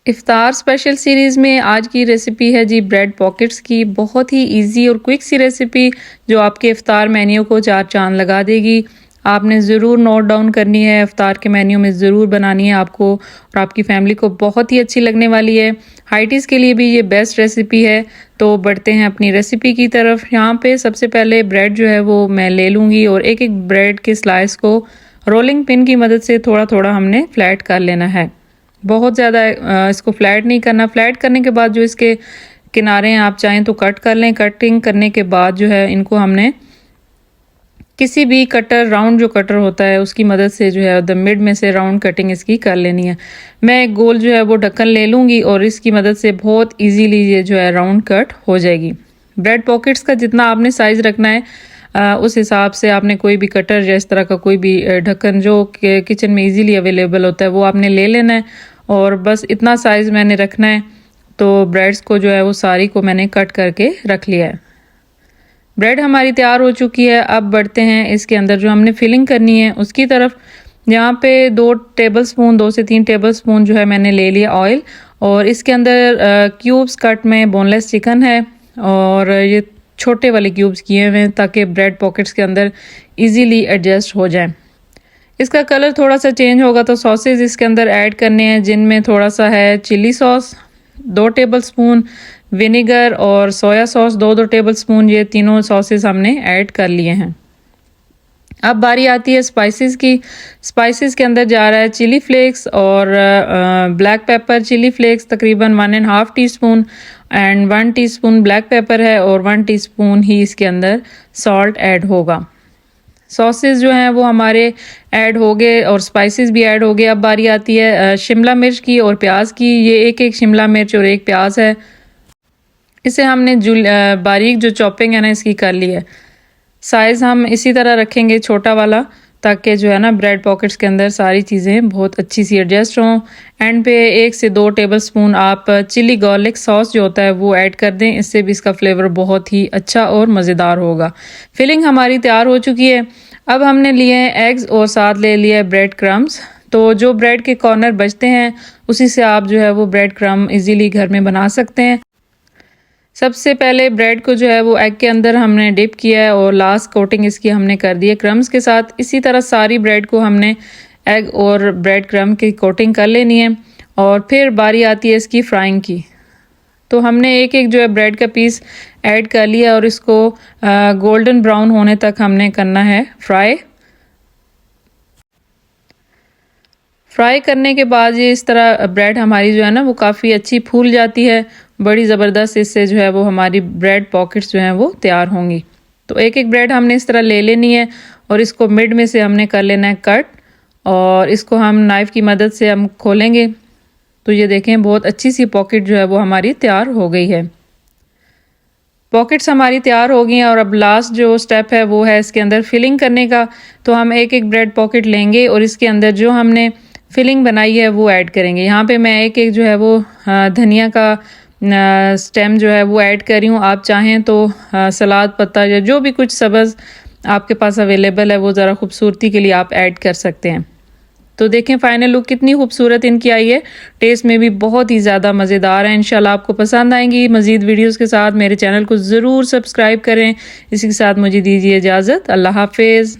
इफ्तार special series में आज की रेसिपी है जी ब्रेड पॉकेट्स की। बहुत ही इजी और क्विक सी रेसिपी जो आपके इफ्तार मेन्यू को चार चांद लगा देगी। आपने ज़रूर नोट डाउन करनी है, इफ्तार के मेन्यू में ज़रूर बनानी है आपको और आपकी फैमिली को बहुत ही अच्छी लगने वाली है। हाइटीज़ के लिए भी ये बेस्ट रेसिपी है। तो बढ़ते हैं अपनी रेसिपी की तरफ। यहाँ पे सबसे पहले ब्रेड जो है वो मैं ले लूँगी और एक एक ब्रेड के स्लाइस को रोलिंग पिन की मदद से थोड़ा थोड़ा हमने फ्लैट कर लेना है। बहुत ज़्यादा इसको फ्लैट नहीं करना। फ्लैट करने के बाद जो इसके किनारे हैं आप चाहें तो कट कर लें। कटिंग करने के बाद जो है इनको हमने किसी भी कटर, राउंड जो कटर होता है उसकी मदद से जो है द मिड में से राउंड कटिंग इसकी कर लेनी है। मैं एक गोल जो है वो ढक्कन ले लूँगी और इसकी मदद से बहुत ईजीली ये जो है राउंड कट हो जाएगी। ब्रेड पॉकेट्स का जितना आपने साइज़ रखना है उस हिसाब से आपने कोई भी कटर या इस तरह का कोई भी ढक्कन जो किचन में इजीली अवेलेबल होता है वो आपने ले लेना है और बस इतना साइज़ मैंने रखना है। तो ब्रेड्स को जो है वो सारी को मैंने कट करके रख लिया है। ब्रेड हमारी तैयार हो चुकी है। अब बढ़ते हैं इसके अंदर जो हमने फिलिंग करनी है उसकी तरफ। यहाँ पे 2 से 3 टेबलस्पून जो है मैंने ले लिया ऑयल और इसके अंदर क्यूब्स कट में बोनलेस चिकन है और ये छोटे वाले क्यूब्स किए हुए हैं ताकि ब्रेड पॉकेट्स के अंदर इजीली एडजस्ट हो जाए। इसका कलर थोड़ा सा चेंज होगा तो सॉसेज इसके अंदर ऐड करने हैं, जिनमें थोड़ा सा है चिली सॉस 2 टेबलस्पून, विनेगर और सोया सॉस 2 टेबलस्पून। ये तीनों सॉसेज हमने ऐड कर लिए हैं। अब बारी आती है स्पाइसेस की। स्पाइसेस के अंदर जा रहा है चिली फ्लेक्स और ब्लैक पेपर चिली फ्लेक्स तकरीबन 1.5 teaspoon and 1 teaspoon black pepper है और 1 टीस्पून ही इसके अंदर सॉल्ट ऐड होगा। सॉसेस जो हैं वो हमारे ऐड हो गए और स्पाइसेस भी ऐड हो गए। अब बारी आती है शिमला मिर्च की और प्याज की। ये एक शिमला मिर्च और एक प्याज है। इसे हमने बारीक जो चॉपिंग है ना इसकी कर ली है। साइज़ हम इसी तरह रखेंगे छोटा वाला ताकि जो है ना ब्रेड पॉकेट्स के अंदर सारी चीज़ें बहुत अच्छी सी एडजस्ट हों। एंड पे 1 से 2 टेबलस्पून आप चिली गार्लिक सॉस जो होता है वो ऐड कर दें। इससे भी इसका फ्लेवर बहुत ही अच्छा और मज़ेदार होगा। फिलिंग हमारी तैयार हो चुकी है। अब हमने लिए हैं एग्स और साथ ले लिया है ब्रेड क्रम्स। तो जो ब्रेड के कॉर्नर बचते हैं उसी से आप जो है वो ब्रेड क्रम्ब इजीली घर में बना सकते हैं। सबसे पहले ब्रेड को जो है वो एग के अंदर हमने डिप किया है और लास्ट कोटिंग इसकी हमने कर दी है क्रम्स के साथ। इसी तरह सारी ब्रेड को हमने एग और ब्रेड क्रम्ब की कोटिंग कर लेनी है और फिर बारी आती है इसकी फ्राइंग की। तो हमने एक एक जो है ब्रेड का पीस ऐड कर लिया और इसको गोल्डन ब्राउन होने तक हमने करना है फ्राई करने के बाद ये इस तरह ब्रेड हमारी जो है ना वो काफ़ी अच्छी फूल जाती है, बड़ी ज़बरदस्त। इससे जो है वो हमारी ब्रेड पॉकेट्स जो हैं वो तैयार होंगी। तो एक एक ब्रेड हमने इस तरह ले लेनी है और इसको मिड में से हमने कर लेना है कट और इसको हम नाइफ़ की मदद से हम खोलेंगे। तो ये देखें बहुत अच्छी सी पॉकेट जो है वो हमारी तैयार हो गई है। पॉकेट्स हमारी तैयार हो गई हैं और अब लास्ट जो स्टेप है वो है इसके अंदर फिलिंग करने का। तो हम एक एक ब्रेड पॉकेट लेंगे और इसके अंदर जो हमने फिलिंग बनाई है वो ऐड करेंगे। यहाँ पे मैं एक एक जो है वो धनिया का स्टेम जो है वो ऐड कर रही हूँ। आप चाहें तो सलाद पत्ता या जो भी कुछ सब्ज़ आपके पास अवेलेबल है वो ज़रा खूबसूरती के लिए आप ऐड कर सकते हैं। तो देखें फाइनल लुक कितनी खूबसूरत इनकी आई है। टेस्ट में भी बहुत ही ज़्यादा मज़ेदार है। इंशाल्लाह आपको पसंद आएंगी। मज़ीद वीडियोस के साथ मेरे चैनल को ज़रूर सब्सक्राइब करें। इसी के साथ मुझे दीजिए इजाज़त। अल्लाह हाफिज़।